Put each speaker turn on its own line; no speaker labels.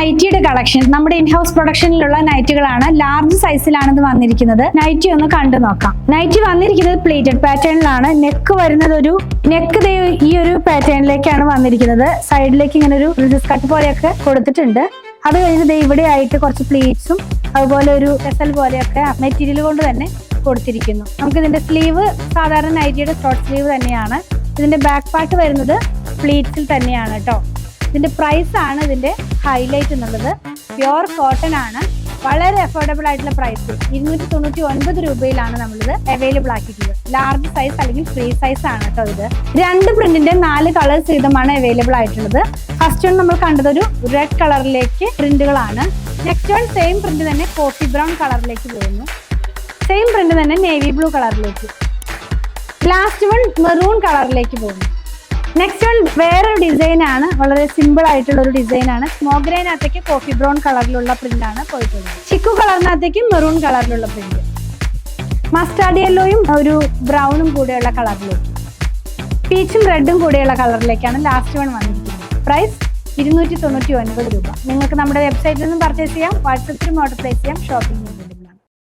നൈറ്റിയുടെ collection. നമ്മുടെ in-house പ്രൊഡക്ഷനിലുള്ള നൈറ്റുകളാണ്. Large സൈസിലാണ് ഇത് വന്നിരിക്കുന്നത്. നൈറ്റി ഒന്ന് കണ്ടു നോക്കാം. നൈറ്റി വന്നിരിക്കുന്നത് പ്ലേറ്റഡ് പാറ്റേണിലാണ്. നെക്ക് വരുന്നത് നെക്ക് ഈ ഒരു പാറ്റേണിലേക്കാണ് വന്നിരിക്കുന്നത്. സൈഡിലേക്ക് ഇങ്ങനെ ഒരു റിസസ് കട്ട് പോലെയൊക്കെ കൊടുത്തിട്ടുണ്ട്. അത് കഴിഞ്ഞ് ഇവിടെ ആയിട്ട് കുറച്ച് പ്ലീറ്റ്സും അതുപോലെ ഒരു ടെസൽ പോലെയൊക്കെ മെറ്റീരിയൽ കൊണ്ട് തന്നെ കൊടുത്തിരിക്കുന്നു. നമുക്ക് ഇതിന്റെ സ്ലീവ് സാധാരണ നൈറ്റിയുടെ ഷോർട്ട് സ്ലീവ് തന്നെയാണ്. ഇതിന്റെ ബാക്ക് പാർട്ട് വരുന്നത് പ്ലീറ്റ്സിൽ തന്നെയാണ് കേട്ടോ. ഇതിന്റെ പ്രൈസ് ആണ് ഇതിന്റെ ഹൈലൈറ്റ് എന്നുള്ളത്. പ്യുവർ കോട്ടൺ ആണ്. വളരെ അഫോർഡബിൾ ആയിട്ടുള്ള പ്രൈസ് 299 രൂപയിലാണ് നമ്മളിത് അവൈലബിൾ ആക്കിയിട്ടുള്ളത്. ലാർജ് സൈസ് അല്ലെങ്കിൽ ഫ്രീ സൈസ് ആണ് കേട്ടോ ഇത്. 2 പ്രിന്റിന്റെ 4 കളേഴ്സ് വീതമാണ് അവൈലബിൾ ആയിട്ടുള്ളത്. ഫസ്റ്റ് വൺ നമ്മൾ കണ്ടത് ഒരു റെഡ് കളറിലേക്ക് പ്രിന്റുകളാണ്. നെക്സ്റ്റ് വൺ സെയിം പ്രിന്റ് തന്നെ കോഫി ബ്രൗൺ കളറിലേക്ക് പോകുന്നു. സെയിം പ്രിന്റ് തന്നെ നേവി ബ്ലൂ കളറിലേക്ക്. ലാസ്റ്റ് വൺ മെറൂൺ കളറിലേക്ക് പോകുന്നു. നെക്സ്റ്റ് വൺ വേറൊരു ഡിസൈൻ ആണ്. വളരെ സിമ്പിൾ ആയിട്ടുള്ള ഒരു ഡിസൈൻ ആണ്. സ്മോഗ്രൈനകത്തേക്ക് കോഫി ബ്രൗൺ കളറിലുള്ള പ്രിന്റ് ആണ് പോയിട്ടുള്ളത്. ചിക്കു കളറിനകത്തേക്ക് മെറൂൺ കളറിലുള്ള പ്രിന്റ്. മസ്റ്റാർഡ് യെല്ലോയും ഒരു ബ്രൗണും കൂടെയുള്ള കളറിലേക്ക്. പീച്ചും റെഡും കൂടെയുള്ള കളറിലേക്കാണ് ലാസ്റ്റ് വൺ വന്നിരിക്കുന്നത്. പ്രൈസ് 299 രൂപ. നിങ്ങൾക്ക് നമ്മുടെ വെബ്സൈറ്റിൽ നിന്നും പർച്ചേസ് ചെയ്യാം. വാട്സപ്പിലും ഓർഡർ പ്ലേസ് ചെയ്യാം. ഷോപ്പിംഗ്